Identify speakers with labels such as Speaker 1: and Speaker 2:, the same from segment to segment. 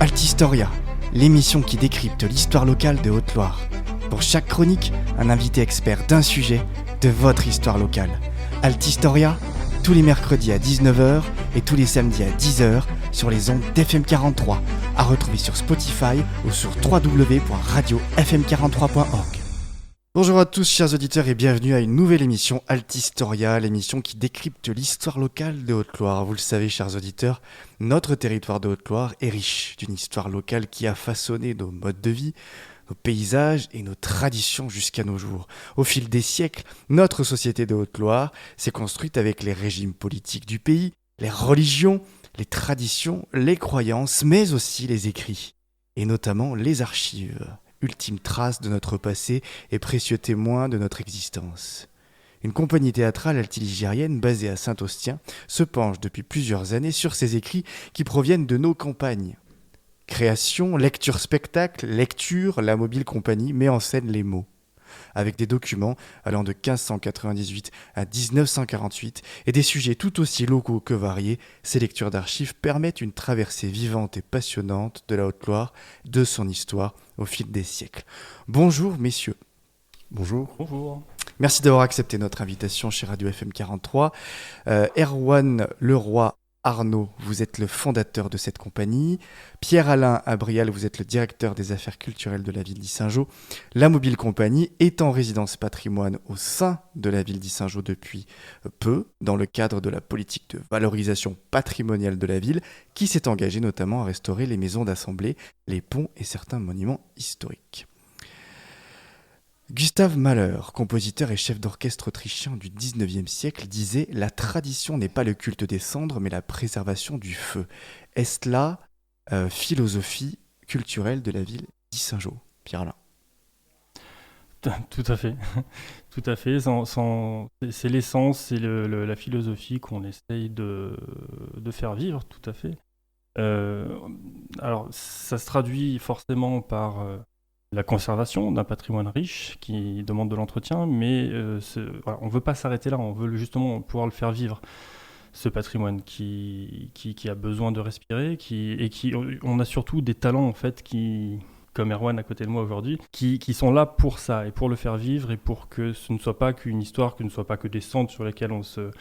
Speaker 1: Altistoria, l'émission qui décrypte l'histoire locale de Haute-Loire. Pour chaque chronique, un invité expert d'un sujet de votre histoire locale. Altistoria, tous les mercredis à 19h et tous les samedis à 10h sur les ondes d'FM43, à retrouver sur Spotify ou sur www.radiofm43.org. Bonjour à tous chers auditeurs et bienvenue à une nouvelle émission Altistoria, l'émission qui décrypte l'histoire locale de Haute-Loire. Vous le savez chers auditeurs, notre territoire de Haute-Loire est riche d'une histoire locale qui a façonné nos modes de vie, nos paysages et nos traditions jusqu'à nos jours. Au fil des siècles, notre société de Haute-Loire s'est construite avec les régimes politiques du pays, les religions, les traditions, les croyances, mais aussi les écrits, et notamment les archives. Ultime trace de notre passé et précieux témoin de notre existence. Une compagnie théâtrale altiligérienne basée à Saint-Austien se penche depuis plusieurs années sur ces écrits qui proviennent de nos campagnes. Création, lecture spectacle, lecture, la mobile compagnie met en scène les mots. Avec des documents allant de 1598 à 1948 et des sujets tout aussi locaux que variés, ces lectures d'archives permettent une traversée vivante et passionnante de la Haute-Loire, de son histoire au fil des siècles. Bonjour messieurs.
Speaker 2: Bonjour.
Speaker 3: Bonjour.
Speaker 1: Merci d'avoir accepté notre invitation chez Radio FM 43. Erwan Leroy Arnaud, vous êtes le fondateur de cette compagnie. Pierre-Alain Abrial, vous êtes le directeur des affaires culturelles de la ville d'Yssingeaux. La Mobile Compagnie est en résidence patrimoine au sein de la ville d'Yssingeaux depuis peu, dans le cadre de la politique de valorisation patrimoniale de la ville, qui s'est engagée notamment à restaurer les maisons d'assemblée, les ponts et certains monuments historiques. Gustav Mahler, compositeur et chef d'orchestre autrichien du XIXe siècle, disait « La tradition n'est pas le culte des cendres, mais la préservation du feu ». Est-ce la philosophie culturelle de la ville d'Yssingeaux, Pierre-Alain ?
Speaker 3: Tout à fait. Tout à fait. C'est l'essence, c'est la philosophie qu'on essaye de faire vivre, tout à fait. Alors, ça se traduit forcément par la conservation d'un patrimoine riche qui demande de l'entretien, mais voilà, on ne veut pas s'arrêter là, on veut justement pouvoir le faire vivre, ce patrimoine qui a besoin de respirer, on a surtout des talents en fait, comme Erwan à côté de moi aujourd'hui, qui sont là pour ça, et pour le faire vivre, et pour que ce ne soit pas qu'une histoire, que ce ne soit pas que des cendres sur lesquelles on se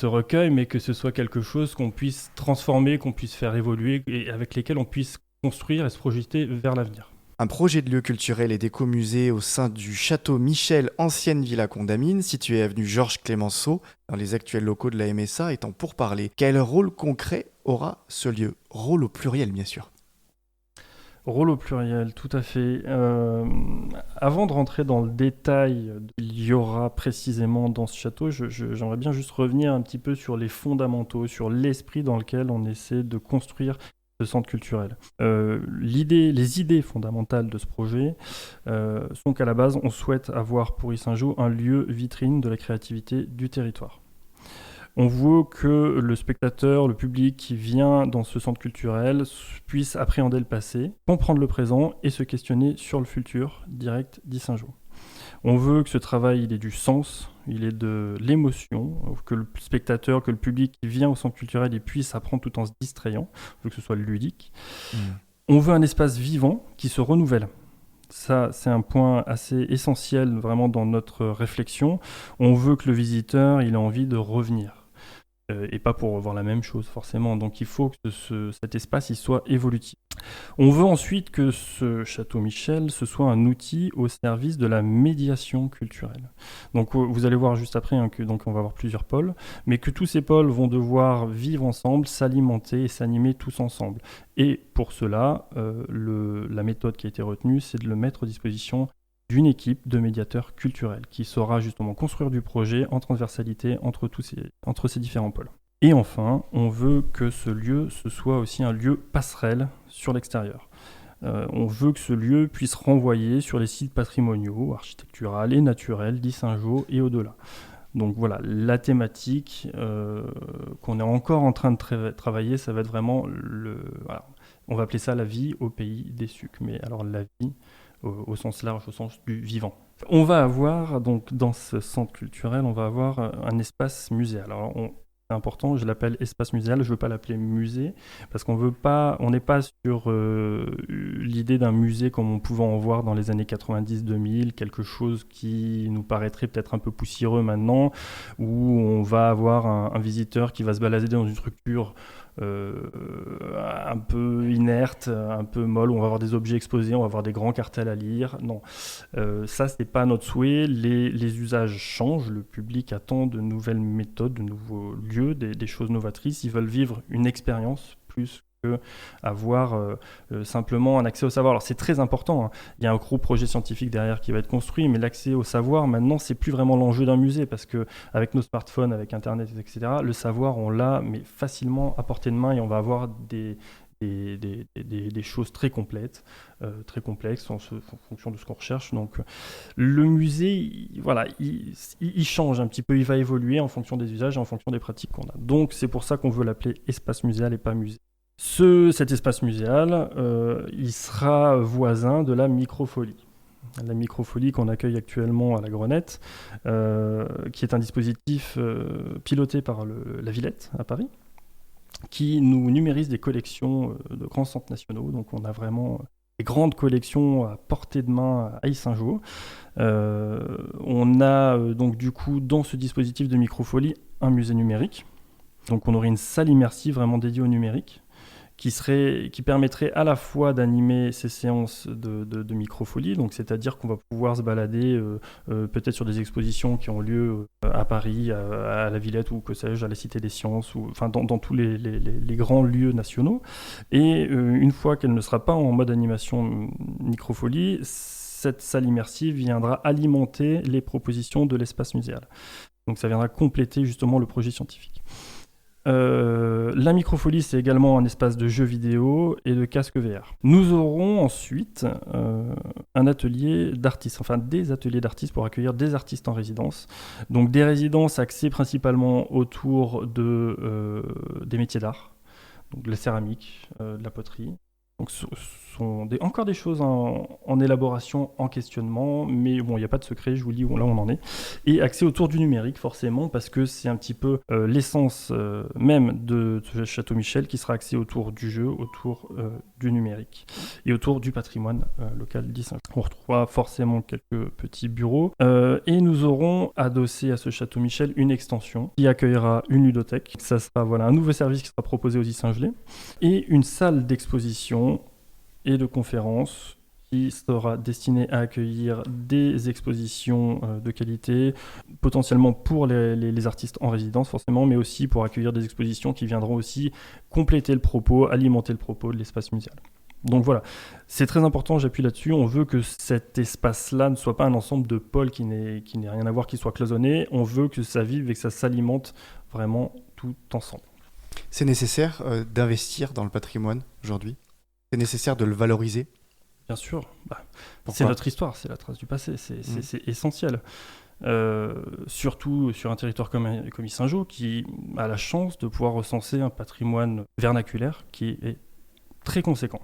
Speaker 3: recueille, mais que ce soit quelque chose qu'on puisse transformer, qu'on puisse faire évoluer, et avec lesquels on puisse construire et se projeter vers l'avenir.
Speaker 1: Un projet de lieu culturel et d'écomusée au sein du château Michel, ancienne Villa Condamine, situé avenue Georges Clémenceau, dans les actuels locaux de la MSA, étant pourparlers. Quel rôle concret aura ce lieu ? Rôle au pluriel, bien sûr.
Speaker 3: Rôle au pluriel, tout à fait. Avant de rentrer dans le détail qu'il y aura précisément dans ce château, j'aimerais bien juste revenir un petit peu sur les fondamentaux, sur l'esprit dans lequel on essaie de construire ce centre culturel. Les idées fondamentales de ce projet sont qu'à la base, on souhaite avoir pour Yssingeaux un lieu vitrine de la créativité du territoire. On veut que le spectateur, le public qui vient dans ce centre culturel puisse appréhender le passé, comprendre le présent et se questionner sur le futur direct d'Yssingeaux. On veut que ce travail il ait du sens, il ait de l'émotion, que le spectateur, que le public qui vient au centre culturel il puisse apprendre tout en se distrayant, on veut que ce soit ludique. On veut un espace vivant qui se renouvelle. Ça, c'est un point assez essentiel vraiment dans notre réflexion. On veut que le visiteur il ait envie de revenir. Et pas pour voir la même chose forcément. Donc il faut que cet espace il soit évolutif. On veut ensuite que ce château Michel ce soit un outil au service de la médiation culturelle. Donc vous allez voir juste après que donc on va avoir plusieurs pôles, mais que tous ces pôles vont devoir vivre ensemble, s'alimenter et s'animer tous ensemble. Et pour cela, la méthode qui a été retenue, c'est de le mettre à disposition d'une équipe de médiateurs culturels qui saura justement construire du projet en transversalité entre ces différents pôles. Et enfin, on veut que ce lieu, ce soit aussi un lieu passerelle sur l'extérieur. On veut que ce lieu puisse renvoyer sur les sites patrimoniaux, architecturaux et naturels d'Yssingeaux et au-delà. Donc voilà, la thématique qu'on est encore en train de travailler, ça va être vraiment on va appeler ça la vie au pays des sucs. Mais alors la vie au sens large, au sens du vivant. On va avoir, donc, dans ce centre culturel, on va avoir un espace musée. Alors, c'est important, je l'appelle espace muséal, je ne veux pas l'appeler musée, parce on n'est pas sur l'idée d'un musée comme on pouvait en voir dans les années 90-2000, quelque chose qui nous paraîtrait peut-être un peu poussiéreux maintenant, où on va avoir un visiteur qui va se balader dans une structure un peu inerte, un peu molle, où on va avoir des objets exposés, on va avoir des grands cartels à lire. Non, ça, c'est pas notre souhait. Les usages changent, le public attend de nouvelles méthodes, de nouveaux lieux, des choses novatrices. Ils veulent vivre une expérience plus que avoir simplement un accès au savoir. Alors c'est très important, hein. Il y a un gros projet scientifique derrière qui va être construit, mais l'accès au savoir, maintenant, c'est plus vraiment l'enjeu d'un musée, parce que avec nos smartphones, avec Internet, etc., le savoir, on l'a, mais facilement à portée de main, et on va avoir des choses très complètes, très complexes en fonction de ce qu'on recherche. Donc le musée, il change un petit peu, il va évoluer en fonction des usages et en fonction des pratiques qu'on a. Donc c'est pour ça qu'on veut l'appeler espace muséal et pas musée. Cet espace muséal, il sera voisin de la Microfolie. La Microfolie qu'on accueille actuellement à la Grenette, qui est un dispositif piloté par la Villette à Paris, qui nous numérise des collections de grands centres nationaux. Donc on a vraiment des grandes collections à portée de main à Yssingeaux. On a donc du coup dans ce dispositif de Microfolie un musée numérique. Donc on aurait une salle immersive vraiment dédiée au numérique, qui permettrait à la fois d'animer ces séances de microfolie, donc c'est-à-dire qu'on va pouvoir se balader peut-être sur des expositions qui ont lieu à Paris, à la Villette ou que sais-je, à la Cité des Sciences, ou enfin dans tous les grands lieux nationaux. Et une fois qu'elle ne sera pas en mode animation microfolie, cette salle immersive viendra alimenter les propositions de l'espace muséal. Donc ça viendra compléter justement le projet scientifique. La Microfolie, c'est également un espace de jeux vidéo et de casques VR. Nous aurons ensuite un atelier d'artistes, enfin des ateliers d'artistes pour accueillir des artistes en résidence. Donc des résidences axées principalement autour des métiers d'art, donc de la céramique, de la poterie. Donc ce sont encore des choses en élaboration, en questionnement, mais bon, il n'y a pas de secret, je vous dis là on en est. Et axé autour du numérique, forcément, parce que c'est un petit peu l'essence même de ce Château Michel, qui sera axé autour du jeu, autour du numérique, et autour du patrimoine local d'Yssingeaux. On retrouvera forcément quelques petits bureaux, et nous aurons adossé à ce Château Michel une extension qui accueillera une ludothèque. Ça sera un nouveau service qui sera proposé aux Yssingelais, et une salle d'exposition et de conférences qui sera destinée à accueillir des expositions de qualité, potentiellement pour les artistes en résidence forcément, mais aussi pour accueillir des expositions qui viendront aussi compléter le propos, alimenter le propos de l'espace muséal. Donc voilà, c'est très important, j'appuie là-dessus. On veut que cet espace-là ne soit pas un ensemble de pôles qui n'ait rien à voir, qui soit cloisonné. On veut que ça vive et que ça s'alimente vraiment tout ensemble.
Speaker 1: C'est nécessaire d'investir dans le patrimoine aujourd'hui ? C'est nécessaire de le valoriser ?
Speaker 3: Bien sûr. C'est notre histoire, c'est la trace du passé, c'est essentiel. Surtout sur un territoire comme Yssingeaux, qui a la chance de pouvoir recenser un patrimoine vernaculaire qui est très conséquent.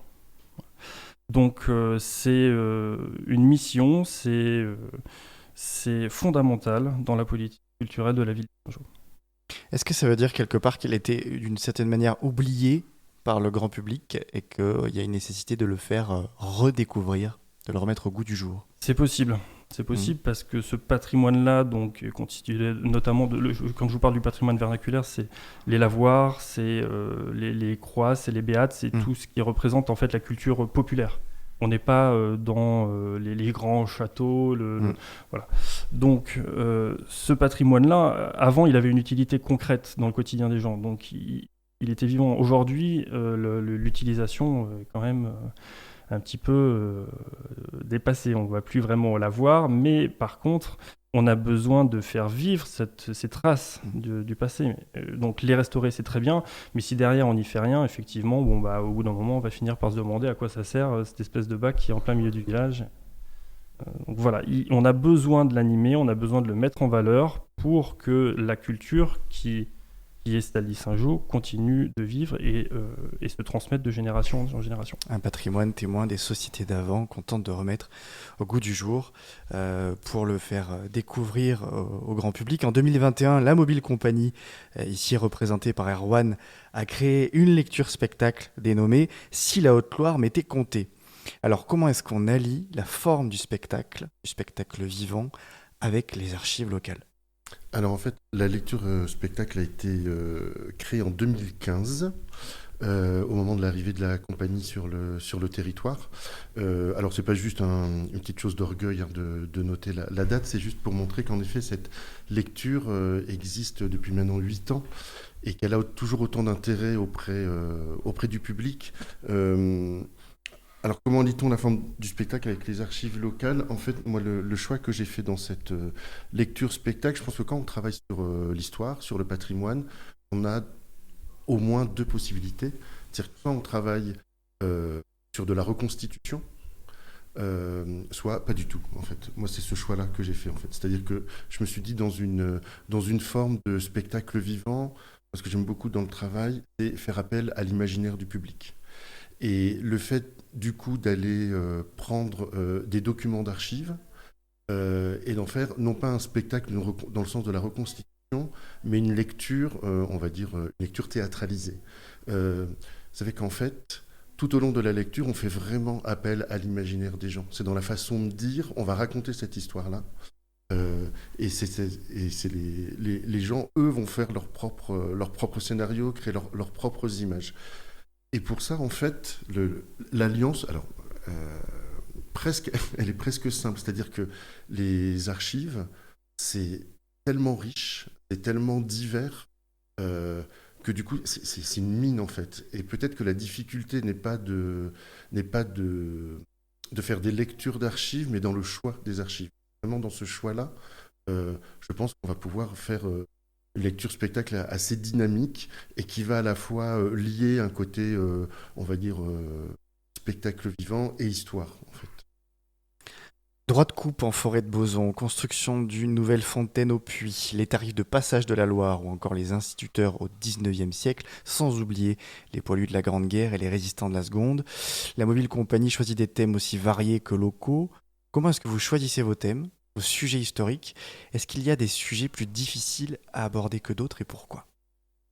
Speaker 3: Donc c'est une mission, c'est fondamental dans la politique culturelle de la ville d'Yssingeaux.
Speaker 1: Est-ce que ça veut dire quelque part qu'elle était d'une certaine manière oubliée par le grand public et qu'il y a une nécessité de le faire redécouvrir, de le remettre au goût du jour ?
Speaker 3: C'est possible. C'est possible parce que ce patrimoine-là, donc, constitué notamment quand je vous parle du patrimoine vernaculaire, c'est les lavoirs, c'est les croix, c'est les béates, c'est tout ce qui représente en fait la culture populaire. On n'est pas dans les grands châteaux, voilà. Donc, ce patrimoine-là, avant, il avait une utilité concrète dans le quotidien des gens. Donc, il était vivant. Aujourd'hui, l'utilisation est quand même un petit peu dépassée. On ne va plus vraiment la voir, mais par contre, on a besoin de faire vivre ces traces du passé. Donc les restaurer, c'est très bien, mais si derrière on n'y fait rien, effectivement, au bout d'un moment, on va finir par se demander à quoi ça sert cette espèce de bac qui est en plein milieu du village. Donc voilà, on a besoin de l'animer, on a besoin de le mettre en valeur pour que la culture qui qui est Stanley Saint-Jean continue de vivre et se transmettre de génération en génération.
Speaker 1: Un patrimoine témoin des sociétés d'avant qu'on tente de remettre au goût du jour pour le faire découvrir au grand public. En 2021, la Mobile Compagnie, ici représentée par Erwan, a créé une lecture spectacle dénommée « Si la Haute-Loire m'était comptée ». Alors comment est-ce qu'on allie la forme du spectacle vivant, avec les archives locales ?
Speaker 2: Alors en fait, la lecture spectacle a été créée en 2015. Au moment de l'arrivée de la compagnie sur le territoire. Alors c'est pas juste une petite chose d'orgueil de noter la date, c'est juste pour montrer qu'en effet cette lecture existe depuis maintenant 8 ans et qu'elle a toujours autant d'intérêt auprès du public. Alors comment lit-on la forme du spectacle avec les archives locales ? En fait, moi le choix que j'ai fait dans cette lecture spectacle, je pense que quand on travaille sur l'histoire, sur le patrimoine, on a au moins 2 possibilités. C'est-à-dire que soit on travaille sur de la reconstitution, soit pas du tout, en fait. Moi, c'est ce choix-là que j'ai fait, en fait. C'est-à-dire que je me suis dit, dans une forme de spectacle vivant, parce que j'aime beaucoup dans le travail, c'est faire appel à l'imaginaire du public. Et le fait, du coup, d'aller prendre des documents d'archives et d'en faire, non pas un spectacle dans le sens de la reconstitution, mais une lecture, on va dire, une lecture théâtralisée. Vous savez qu'en fait, tout au long de la lecture, on fait vraiment appel à l'imaginaire des gens. C'est dans la façon de dire, on va raconter cette histoire-là. Et les gens, eux, vont faire leur propre scénario, créer leurs propres images. Et pour ça, en fait, l'alliance, alors, elle est presque simple. C'est-à-dire que les archives, c'est tellement riche, c'est tellement divers que du coup, c'est une mine en fait. Et peut-être que la difficulté n'est pas de faire des lectures d'archives, mais dans le choix des archives. Vraiment dans ce choix-là, je pense qu'on va pouvoir faire une lecture spectacle assez dynamique et qui va à la fois lier un côté, on va dire, spectacle vivant et histoire en fait.
Speaker 1: Droit de coupe en forêt de Boson, construction d'une nouvelle fontaine au puits, les tarifs de passage de la Loire ou encore les instituteurs au XIXe siècle, sans oublier les poilus de la Grande Guerre et les résistants de la Seconde. La Mobile Compagnie choisit des thèmes aussi variés que locaux. Comment est-ce que vous choisissez vos thèmes, vos sujets historiques ? Est-ce qu'il y a des sujets plus difficiles à aborder que d'autres et pourquoi ?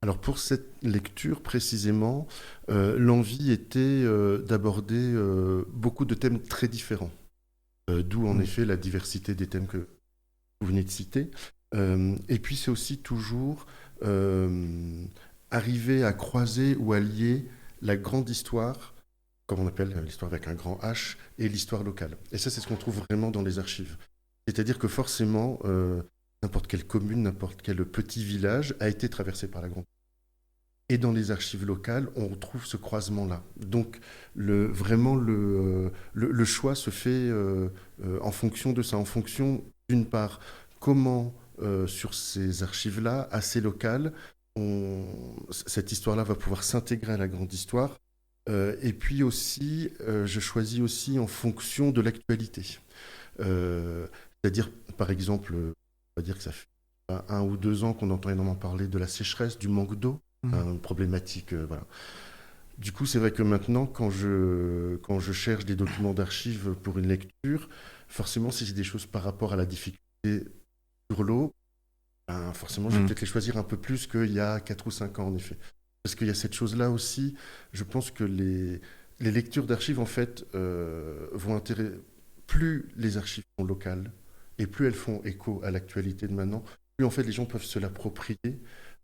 Speaker 2: Alors pour cette lecture précisément, l'envie était d'aborder beaucoup de thèmes très différents. D'où en effet la diversité des thèmes que vous venez de citer. Et puis c'est aussi toujours arriver à croiser ou à lier la grande histoire, comme on appelle l'histoire avec un grand H, et l'histoire locale. Et ça, c'est ce qu'on trouve vraiment dans les archives. C'est-à-dire que forcément, n'importe quelle commune, n'importe quel petit village a été traversé par la grande. Et dans les archives locales, on retrouve ce croisement-là. Donc, vraiment, le choix se fait en fonction de ça, en fonction, d'une part, comment, sur ces archives-là, assez locales, cette histoire-là va pouvoir s'intégrer à la grande histoire. Et puis aussi, je choisis aussi en fonction de l'actualité. C'est-à-dire, par exemple, on va dire que ça fait 1 ou 2 ans qu'on entend énormément parler de la sécheresse, du manque d'eau. Une problématique, voilà. Du coup, c'est vrai que maintenant, quand je cherche des documents d'archives pour une lecture, forcément, si c'est des choses par rapport à la difficulté sur l'eau, ben, forcément, je vais peut-être les choisir un peu plus qu'il y a 4 ou 5 ans, en effet. Parce qu'il y a cette chose-là aussi, je pense que les lectures d'archives, en fait, vont intéresser. Plus les archives sont locales, et plus elles font écho à l'actualité de maintenant, plus, en fait, les gens peuvent se l'approprier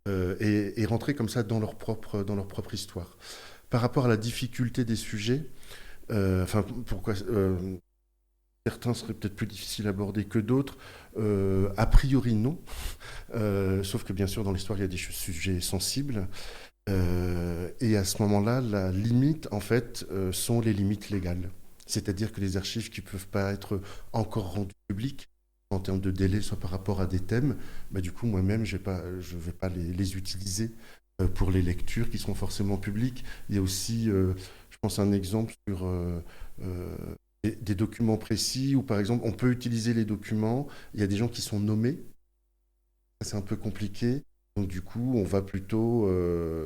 Speaker 2: et rentrer comme ça dans leur propre histoire. Par rapport à la difficulté des sujets, pourquoi certains seraient peut-être plus difficiles à aborder que d'autres, a priori non, sauf que bien sûr dans l'histoire il y a des sujets sensibles, et à ce moment-là la limite en fait sont les limites légales, c'est-à-dire que les archives qui ne peuvent pas être encore rendues publiques en termes de délai, soit par rapport à des thèmes, bah, du coup, moi-même, je ne vais pas les utiliser pour les lectures qui seront forcément publiques. Il y a aussi, je pense, un exemple sur des documents précis où, par exemple, on peut utiliser les documents, il y a des gens qui sont nommés, c'est un peu compliqué, Donc du coup, on va plutôt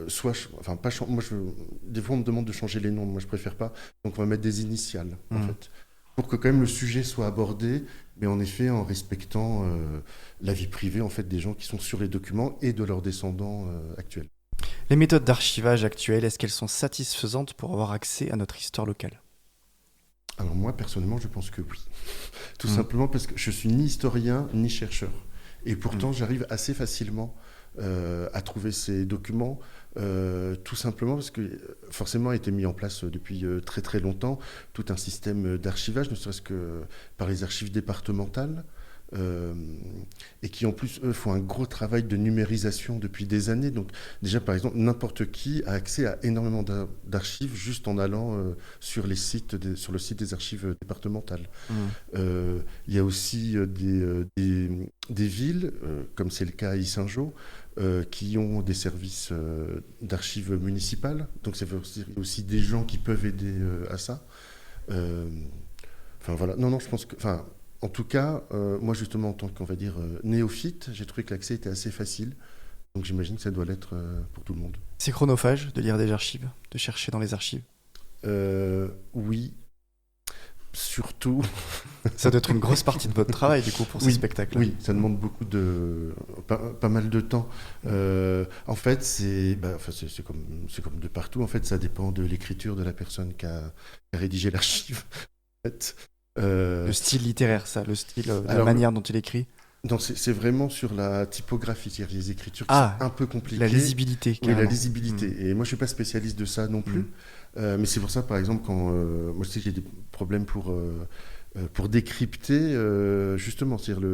Speaker 2: enfin pas des fois on me demande de changer les noms, moi je préfère pas. Donc on va mettre des initiales en fait, pour que quand même le sujet soit abordé, mais en effet en respectant la vie privée en fait des gens qui sont sur les documents et de leurs descendants actuels.
Speaker 1: Les méthodes d'archivage actuelles, est-ce qu'elles sont satisfaisantes pour avoir accès à notre histoire locale?
Speaker 2: Alors moi personnellement, je pense que oui. Tout simplement parce que je suis ni historien ni chercheur. Et pourtant, j'arrive assez facilement à trouver ces documents, tout simplement parce que forcément a été mis en place depuis très très longtemps tout un système d'archivage, ne serait-ce que par les archives départementales, euh, et qui en plus, eux, font un gros travail de numérisation depuis des années. Donc déjà, par exemple, n'importe qui a accès à énormément d'archives juste en allant sur sur le site des archives départementales. Il y a aussi des villes, comme c'est le cas à Yssingeaux, qui ont des services d'archives municipales. Donc c'est aussi des gens qui peuvent aider à ça. Euh, Enfin voilà. Non, non, je pense que. Enfin, en tout cas, moi justement, en tant qu'on va dire néophyte, j'ai trouvé que l'accès était assez facile. Donc j'imagine que ça doit l'être pour tout le monde.
Speaker 1: C'est chronophage de lire des archives, de chercher dans les archives.
Speaker 2: Oui, surtout.
Speaker 1: Ça doit être une grosse partie de votre travail, du coup, pour ces spectacles.
Speaker 2: Oui, ça demande pas mal de temps. En fait, c'est comme de partout. En fait, ça dépend de l'écriture de la personne qui a rédigé l'archive. En fait,
Speaker 1: Le style littéraire, ça, le style, la
Speaker 2: alors,
Speaker 1: manière dont il écrit.
Speaker 2: non, c'est vraiment sur la typographie, c'est-à-dire les écritures qui sont un peu compliquées.
Speaker 1: La lisibilité,
Speaker 2: Oui,
Speaker 1: carrément.
Speaker 2: la lisibilité. Et moi, je suis pas spécialiste de ça non plus. Mais c'est pour ça, par exemple, quand moi, je sais que j'ai des problèmes pour décrypter, justement, c'est-à-dire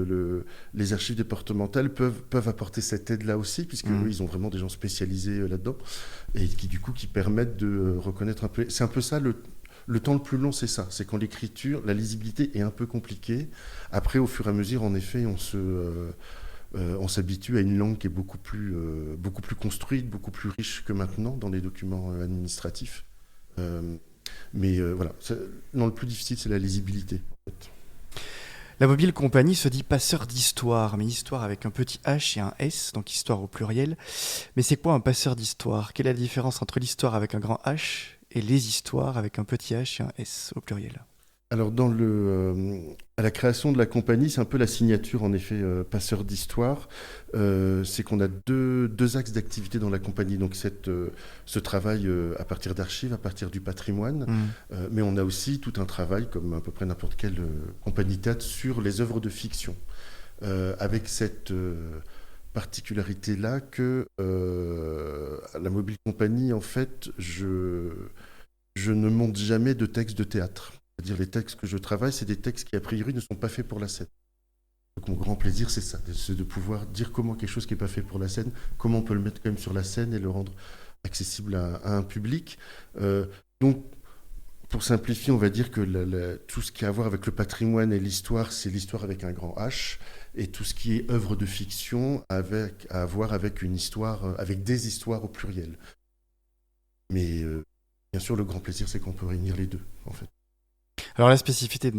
Speaker 2: les archives départementales peuvent apporter cette aide-là aussi, puisque eux, ils ont vraiment des gens spécialisés là-dedans, et qui permettent de reconnaître un peu. C'est un peu ça le temps le plus long, c'est ça. C'est quand l'écriture, la lisibilité est un peu compliquée. Après, au fur et à mesure, en effet, on s'habitue à une langue qui est beaucoup plus construite, beaucoup plus riche que maintenant dans les documents administratifs. Mais voilà, non, le plus difficile, c'est la lisibilité. En fait.
Speaker 1: La mobile compagnie se dit passeur d'histoire, mais histoire avec un petit H et un S, donc histoire au pluriel. Mais c'est quoi un passeur d'histoire? Quelle est la différence entre l'histoire avec un grand H et les histoires avec un petit H et un S au pluriel?
Speaker 2: Alors, à la création de la compagnie, c'est un peu la signature, en effet, passeur d'histoire. C'est qu'on a deux axes d'activité dans la compagnie. Donc, ce travail à partir d'archives, à partir du patrimoine. Mais on a aussi tout un travail, comme à peu près n'importe quelle compagnie théâtre, sur les œuvres de fiction. Avec cette particularité-là que la mobile compagnie, en fait, je ne monte jamais de textes de théâtre. C'est-à-dire les textes que je travaille, c'est des textes qui, a priori, ne sont pas faits pour la scène. Donc mon grand plaisir, c'est ça, c'est de pouvoir dire comment quelque chose qui n'est pas fait pour la scène, comment on peut le mettre quand même sur la scène et le rendre accessible à un public. Donc, pour simplifier, on va dire que tout ce qui a à voir avec le patrimoine et l'histoire, c'est l'histoire avec un grand H, et tout ce qui est œuvre de fiction à voir avec une histoire, avec des histoires au pluriel. Mais bien sûr, le grand plaisir, c'est qu'on peut réunir les deux, en fait.
Speaker 1: Alors la spécificité de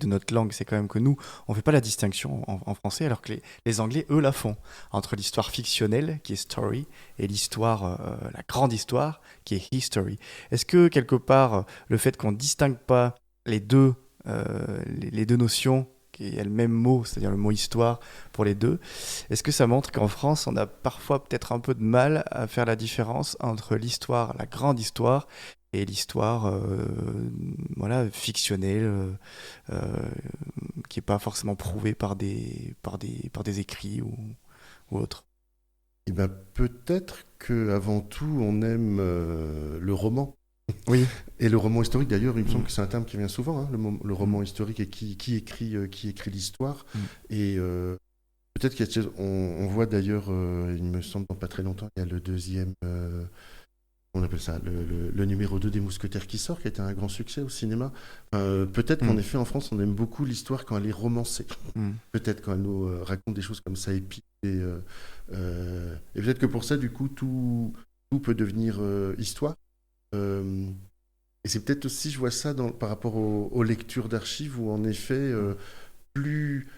Speaker 1: notre langue, c'est quand même que nous, on ne fait pas la distinction en français, alors que les Anglais, eux, la font, entre l'histoire fictionnelle, qui est story, et l'histoire, la grande histoire, qui est history. Est-ce que, quelque part, le fait qu'on ne distingue pas les deux notions, qui est le même mot, c'est-à-dire le mot histoire pour les deux, est-ce que ça montre qu'en France, on a parfois peut-être un peu de mal à faire la différence entre l'histoire, la grande histoire, et l'histoire fictionnelle, qui n'est pas forcément prouvée par des écrits ou autres?
Speaker 2: Eh ben, peut-être qu'avant tout, on aime le roman.
Speaker 1: Oui.
Speaker 2: Et le roman historique, d'ailleurs, il me semble que c'est un terme qui vient souvent, hein, le roman historique, et qui écrit l'histoire. Et peut-être on voit d'ailleurs, il me semble, dans pas très longtemps, il y a le deuxième... on appelle ça le numéro 2 des Mousquetaires qui sort, qui a été un grand succès au cinéma. Peut-être qu'en effet, en France, on aime beaucoup l'histoire quand elle est romancée. Peut-être quand elle nous raconte des choses comme ça épiques. Et peut-être que pour ça, du coup, tout peut devenir histoire. Et c'est peut-être aussi, je vois ça par rapport aux lectures d'archives, où en effet, plus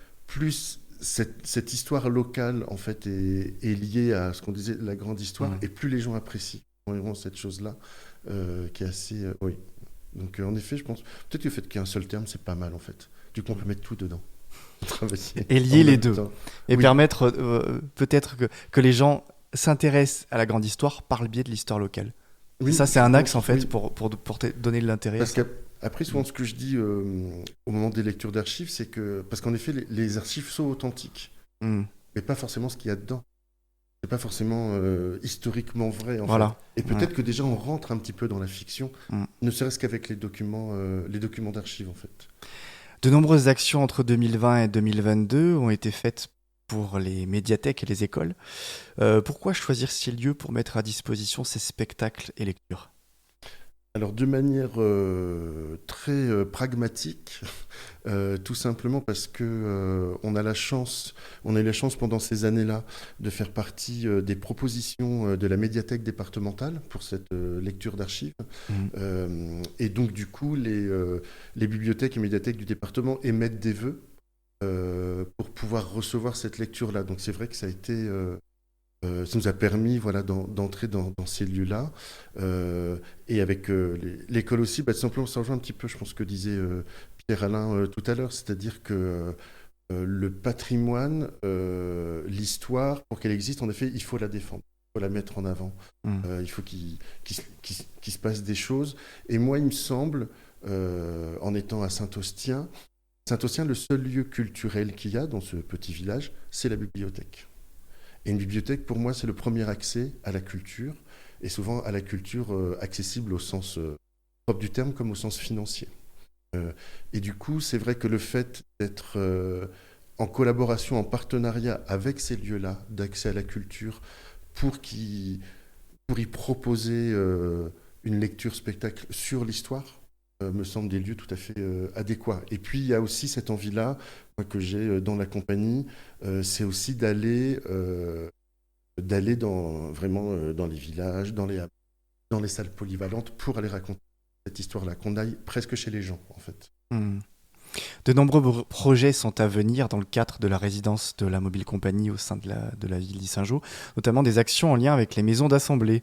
Speaker 2: cette histoire locale, en fait, est liée à ce qu'on disait, la grande histoire,
Speaker 1: Mm.
Speaker 2: et plus les gens apprécient vraiment cette chose-là, qui est assez... oui. Donc, en effet, je pense, peut-être que le fait qu'il y ait un seul terme, c'est pas mal, en fait. Du coup, on peut mettre tout dedans. Travailler
Speaker 1: Et
Speaker 2: en
Speaker 1: lier les
Speaker 2: même
Speaker 1: deux.
Speaker 2: temps.
Speaker 1: Et
Speaker 2: Oui.
Speaker 1: permettre peut-être que les gens s'intéressent à la grande histoire par le biais de l'histoire locale.
Speaker 2: Oui,
Speaker 1: Ça, c'est
Speaker 2: je
Speaker 1: un axe,
Speaker 2: pense,
Speaker 1: en fait,
Speaker 2: oui.
Speaker 1: pour te donner de l'intérêt à
Speaker 2: Parce
Speaker 1: ça.
Speaker 2: qu'après, souvent, ce que je dis au moment des lectures d'archives, c'est que... Parce qu'en effet, les archives sont authentiques,
Speaker 1: Mm.
Speaker 2: mais pas forcément ce qu'il y a dedans. C'est pas forcément historiquement vrai, en fait.
Speaker 1: Voilà.
Speaker 2: Et peut-être que déjà, on rentre un petit peu dans la fiction,
Speaker 1: Mm.
Speaker 2: ne serait-ce qu'avec les documents d'archives, en fait.
Speaker 1: De nombreuses actions entre 2020 et 2022 ont été faites pour les médiathèques et les écoles. Pourquoi choisir ces lieux pour mettre à disposition ces spectacles et lectures?
Speaker 2: Alors, de manière très pragmatique, tout simplement parce que on a eu la chance pendant ces années-là de faire partie des propositions de la médiathèque départementale pour cette lecture d'archives.
Speaker 1: Mm.
Speaker 2: Et donc, du coup, les bibliothèques et médiathèques du département émettent des vœux pour pouvoir recevoir cette lecture-là. Donc, c'est vrai que ça nous a permis, voilà, d'entrer dans ces lieux-là. Et avec l'école aussi, tout simplement, ça rejoint un petit peu, je pense, ce que disait Pierre-Alain tout à l'heure, c'est-à-dire que le patrimoine, l'histoire, pour qu'elle existe, en effet, il faut la défendre, il faut la mettre en avant.
Speaker 1: Mm.
Speaker 2: Il faut qu'il se passe des choses. Et moi, il me semble, en étant à Saint-Austien, le seul lieu culturel qu'il y a dans ce petit village, c'est la bibliothèque. Et une bibliothèque, pour moi, c'est le premier accès à la culture, et souvent à la culture accessible au sens propre du terme comme au sens financier. Et du coup, c'est vrai que le fait d'être en collaboration, en partenariat avec ces lieux-là d'accès à la culture pour y proposer une lecture spectacle sur l'histoire, me semble des lieux tout à fait adéquats. Et puis, il y a aussi cette envie-là, moi, que j'ai dans la compagnie, c'est aussi d'aller vraiment dans les villages, dans les salles polyvalentes pour aller raconter cette histoire-là, qu'on aille presque chez les gens, en fait.
Speaker 1: Mm. De nombreux projets sont à venir dans le cadre de la résidence de la Mobile Compagnie au sein de la ville d'Issingeaux, notamment des actions en lien avec les maisons d'assemblée.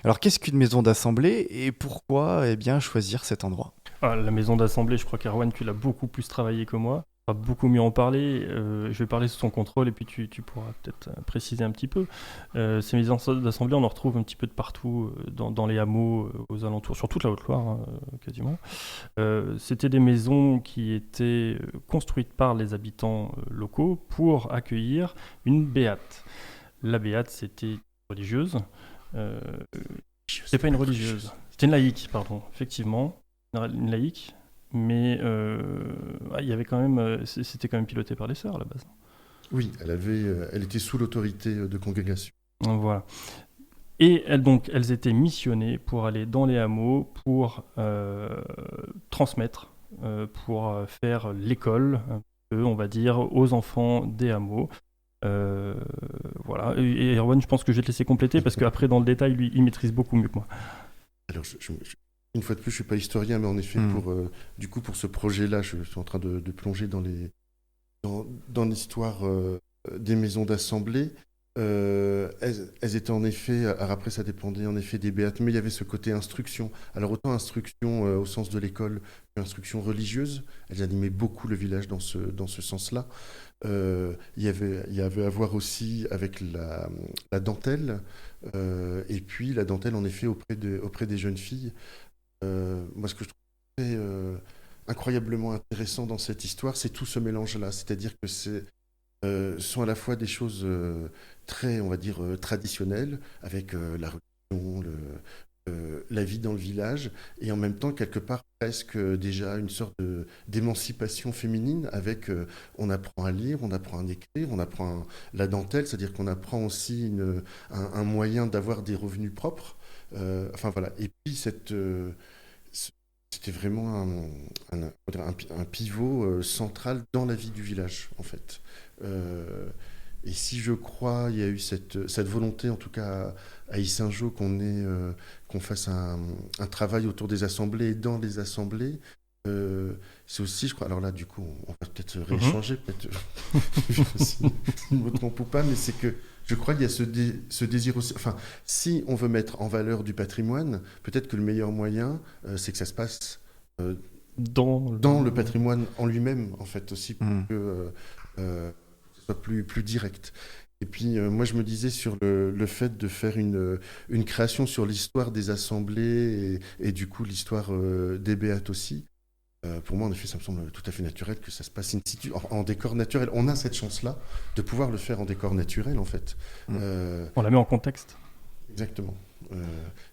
Speaker 1: Alors, qu'est-ce qu'une maison d'assemblée et pourquoi bien, choisir cet endroit?
Speaker 3: La maison d'assemblée, je crois qu'Erwan, tu l'as beaucoup plus travaillé que moi. Tu vas beaucoup mieux en parler. Je vais parler sous son contrôle et puis tu pourras peut-être préciser un petit peu. Ces maisons d'assemblée, on en retrouve un petit peu de partout dans les hameaux, aux alentours, sur toute la Haute-Loire, hein, quasiment. C'était des maisons qui étaient construites par les habitants locaux pour accueillir une béate. La béate, c'était une religieuse. C'était pas une religieuse, c'était une laïque, pardon, effectivement, une laïque, mais il y avait quand même, c'était quand même piloté par les sœurs à la base.
Speaker 2: Oui, elle était sous l'autorité de congrégation.
Speaker 3: Voilà. Et elles étaient missionnées pour aller dans les hameaux, pour transmettre, pour faire l'école, on va dire, aux enfants des hameaux. Voilà. Et Erwan, je pense que je vais te laisser compléter parce qu'après, dans le détail, lui, il maîtrise beaucoup mieux que moi.
Speaker 2: Alors, une fois de plus, je ne suis pas historien, mais en effet, pour ce projet-là, je suis en train de plonger dans l'histoire des maisons d'assemblée. Elles étaient en effet, alors après ça dépendait en effet des béates, mais il y avait ce côté instruction. Alors autant instruction au sens de l'école qu'instruction religieuse, elles animaient beaucoup le village dans ce sens-là. Il y avait à voir aussi avec la dentelle, et puis la dentelle en effet auprès des jeunes filles. Moi, ce que je trouve très, incroyablement intéressant dans cette histoire, c'est tout ce mélange-là. C'est-à-dire que sont à la fois des choses très, on va dire, traditionnelles, avec la religion, la vie dans le village, et en même temps, quelque part, presque déjà une sorte d'émancipation féminine, avec on apprend à lire, on apprend à écrire, on apprend la dentelle, c'est-à-dire qu'on apprend aussi un moyen d'avoir des revenus propres. Enfin voilà. Et puis c'était vraiment un pivot central dans la vie du village, en fait. Et si je crois, il y a eu cette volonté, en tout cas à Issingeaux, qu'on fasse un travail autour des assemblées et dans les assemblées, c'est aussi, je crois, alors là, du coup, on va peut-être rééchanger, peut-être, si je me trompe ou pas, mais c'est que je crois qu'il y a ce désir aussi, enfin, si on veut mettre en valeur du patrimoine, peut-être que le meilleur moyen, c'est que ça se passe dans le patrimoine en lui-même, en fait, aussi, pour que ce soit plus direct. Et puis, moi, je me disais sur le fait de faire une création sur l'histoire des assemblées et du coup, l'histoire des béates aussi. Pour moi, en effet, ça me semble tout à fait naturel que ça se passe in situ, en décor naturel. On a cette chance-là de pouvoir le faire en décor naturel, en fait.
Speaker 3: On la met en contexte.
Speaker 2: Exactement.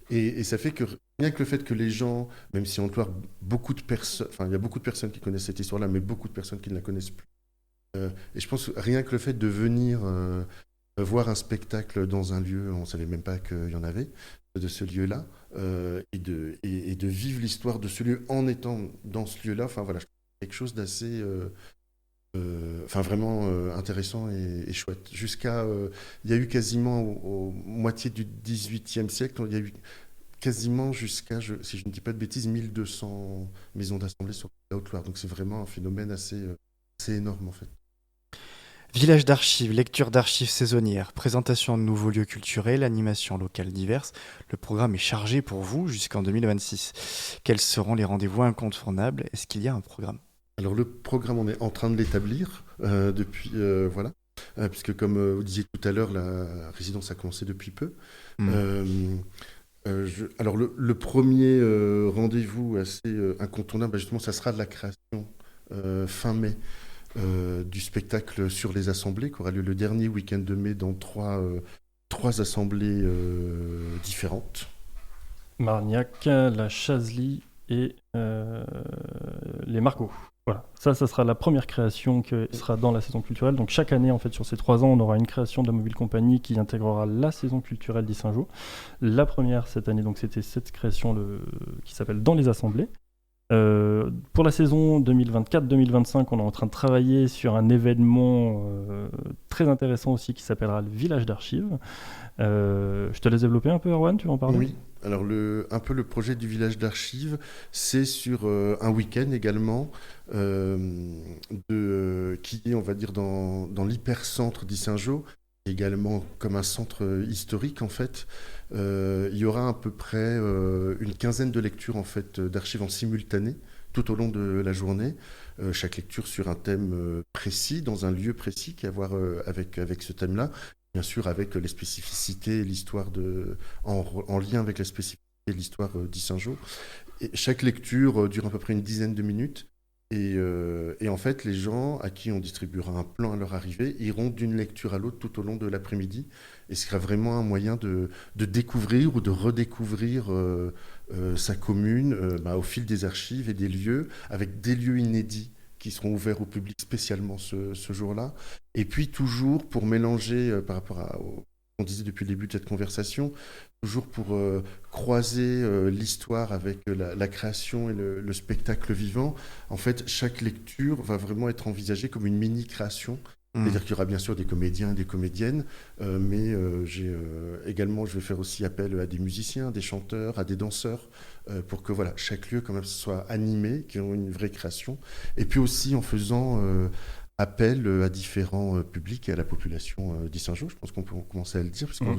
Speaker 2: Et ça fait que rien que le fait que les gens, même si on doit beaucoup de personnes, enfin, il y a beaucoup de personnes qui connaissent cette histoire-là, mais beaucoup de personnes qui ne la connaissent plus. Et je pense que rien que le fait de venir voir un spectacle dans un lieu, on ne savait même pas qu'il y en avait, de ce lieu-là, et de vivre l'histoire de ce lieu en étant dans ce lieu-là, enfin voilà, quelque chose d'assez, enfin vraiment intéressant et chouette. Jusqu'à, il y a eu quasiment aux moitié du XVIIIe siècle, il y a eu quasiment jusqu'à, si je ne dis pas de bêtises, 1200 maisons d'assemblée sur la Haute-Loire. Donc c'est vraiment un phénomène assez énorme en fait.
Speaker 1: Village d'archives, lecture d'archives saisonnières, présentation de nouveaux lieux culturels, animations locales diverses. Le programme est chargé pour vous jusqu'en 2026. Quels seront les rendez-vous incontournables ? Est-ce qu'il y a un programme ?
Speaker 2: Alors le programme, on est en train de l'établir depuis, voilà, puisque comme vous disiez tout à l'heure, la résidence a commencé depuis peu. Alors le premier rendez-vous assez incontournable, justement, ça sera de la création fin mai. Du spectacle sur les assemblées, qui aura lieu le dernier week-end de mai dans trois assemblées différentes.
Speaker 3: Margnac, la Chazely et les Margots. Voilà, ça sera la première création qui sera dans la saison culturelle. Donc chaque année, en fait, sur ces 3 ans, on aura une création de la Mobile Compagnie qui intégrera la saison culturelle d'Issingeaux. La première cette année, donc c'était cette création qui s'appelle Dans les assemblées. Pour la saison 2024-2025, on est en train de travailler sur un événement très intéressant aussi qui s'appellera le Village d'archives. Je te laisse développer un peu, Erwan, tu veux en parler ?
Speaker 2: Oui, alors un peu le projet du Village d'archives, c'est sur un week-end également, qui est, on va dire, dans l'hypercentre d'Issingeaux, également comme un centre historique en fait. Il y aura à peu près une quinzaine de lectures en fait d'archives en simultané tout au long de la journée. Chaque lecture sur un thème précis, dans un lieu précis qui a à voir avec ce thème-là. Bien sûr avec les spécificités et l'histoire en lien avec la spécificité de l'histoire d'Issingeaux. Et chaque lecture dure à peu près une dizaine de minutes. Et en fait, les gens à qui on distribuera un plan à leur arrivée iront d'une lecture à l'autre tout au long de l'après-midi. Et ce sera vraiment un moyen de découvrir ou de redécouvrir sa commune au fil des archives et des lieux, avec des lieux inédits qui seront ouverts au public spécialement ce jour-là. Et puis toujours pour mélanger par rapport à on disait depuis le début de cette conversation, toujours pour croiser l'histoire avec la création et le spectacle vivant. En fait, chaque lecture va vraiment être envisagée comme une mini-création. C'est-à-dire qu'il y aura bien sûr des comédiens et des comédiennes, mais également, je vais faire aussi appel à des musiciens, des chanteurs, à des danseurs, pour que voilà, chaque lieu quand même soit animé, qu'ils ont une vraie création. Et puis aussi en faisant appel à différents publics et à la population d'Issingeaux. Je pense qu'on peut commencer à le dire, parce que moi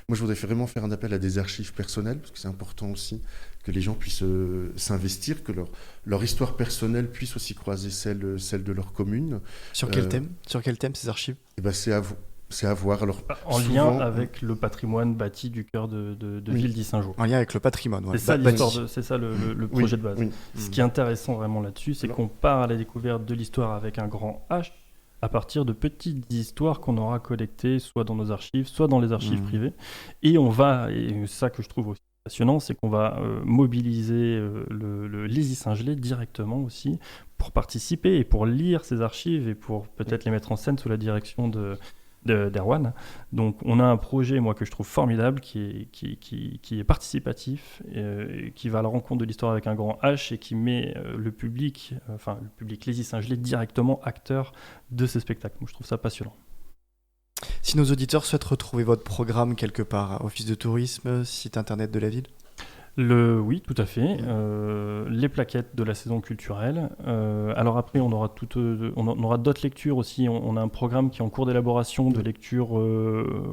Speaker 2: je voudrais vraiment faire un appel à des archives personnelles, parce que c'est important aussi que les gens puissent s'investir, que leur histoire personnelle puisse aussi croiser celle de leur commune.
Speaker 1: Sur quel thème ? Sur quel thème ces archives ?
Speaker 2: C'est à voir. Alors,
Speaker 3: en lien avec le patrimoine bâti du cœur de ville d'Issingeaux.
Speaker 1: En lien avec le patrimoine, ouais.
Speaker 3: C'est ça l'histoire, c'est ça le projet de base.
Speaker 2: Oui.
Speaker 3: Ce qui est intéressant vraiment là-dessus, c'est qu'on part à la découverte de l'histoire avec un grand H, à partir de petites histoires qu'on aura collectées, soit dans nos archives, soit dans les archives privées. Et c'est ça que je trouve aussi passionnant, c'est qu'on va mobiliser les Issingelais directement aussi pour participer et pour lire ces archives et pour peut-être les mettre en scène sous la direction d'Erwan. Donc on a un projet, moi, que je trouve formidable, qui est participatif, qui va à la rencontre de l'histoire avec un grand H et qui met le public, les Issingelais, directement acteurs de ces spectacles. Moi, je trouve ça passionnant.
Speaker 1: Si nos auditeurs souhaitent retrouver votre programme quelque part, office de tourisme, site internet de la ville ?
Speaker 3: Oui, tout à fait. Les plaquettes de la saison culturelle. Alors après, on aura d'autres lectures aussi. On a un programme qui est en cours d'élaboration de lectures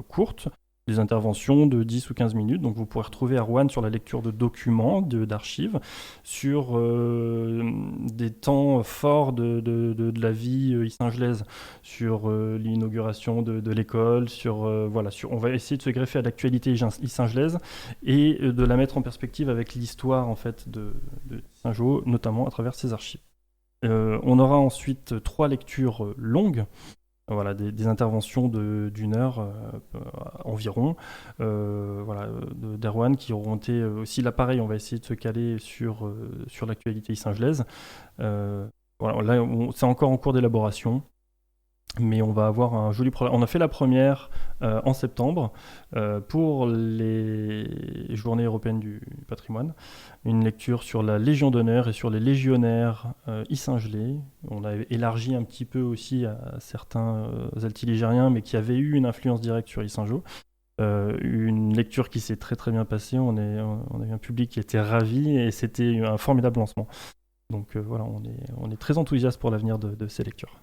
Speaker 3: courtes, des interventions de 10 ou 15 minutes. Donc vous pourrez retrouver à Rouen sur la lecture de documents, d'archives, sur des temps forts de la vie issingelaise, sur l'inauguration de l'école, on va essayer de se greffer à l'actualité issingelaise et de la mettre en perspective avec l'histoire en fait de Saint-Jean, notamment à travers ses archives. On aura ensuite 3 lectures longues. Voilà, des interventions d'une heure environ, d'Erwan qui auront été aussi là pareil, on va essayer de se caler sur l'actualité issingelaise. Là, c'est encore en cours d'élaboration, mais on va avoir un joli programme. On a fait la première en septembre pour les Journées européennes du patrimoine, une lecture sur la Légion d'honneur et sur les légionnaires issingelés. On a élargi un petit peu aussi à certains altiligériens, mais qui avaient eu une influence directe sur Yssingeaux. Une lecture qui s'est très très bien passée. On a eu un public qui était ravi et c'était un formidable lancement. Donc on est très enthousiaste pour l'avenir de ces lectures.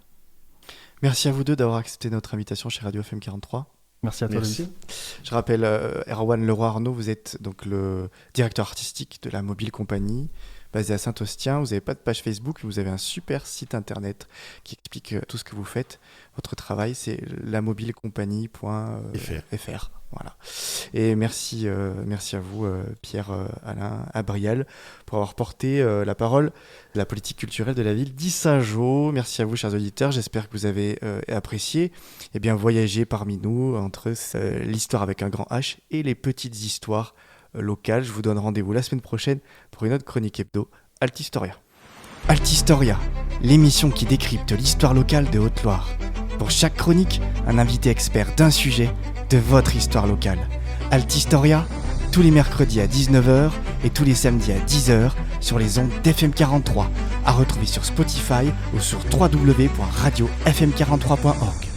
Speaker 1: Merci à vous deux d'avoir accepté notre invitation chez Radio FM 43.
Speaker 3: Merci à toi,
Speaker 2: Merci.
Speaker 3: Louis.
Speaker 1: Je rappelle, Erwan Leroy-Arnaud, vous êtes donc le directeur artistique de la Mobile Compagnie, basée à Saint-Austien. Vous n'avez pas de page Facebook, mais vous avez un super site internet qui explique tout ce que vous faites. Votre travail, c'est lamobilecompagnie.fr. Voilà. Et merci à vous, Pierre, Alain, Abriel, pour avoir porté la parole de la politique culturelle de la ville d'Yssingeaux. Merci à vous, chers auditeurs. J'espère que vous avez apprécié voyager parmi nous entre l'histoire avec un grand H et les petites histoires locales. Je vous donne rendez-vous la semaine prochaine pour une autre chronique hebdo, Altistoria. Altistoria, l'émission qui décrypte l'histoire locale de Haute-Loire. Pour chaque chronique, un invité expert d'un sujet de votre histoire locale. Altistoria, tous les mercredis à 19h et tous les samedis à 10h sur les ondes d'FM 43, à retrouver sur Spotify ou sur www.radiofm43.org.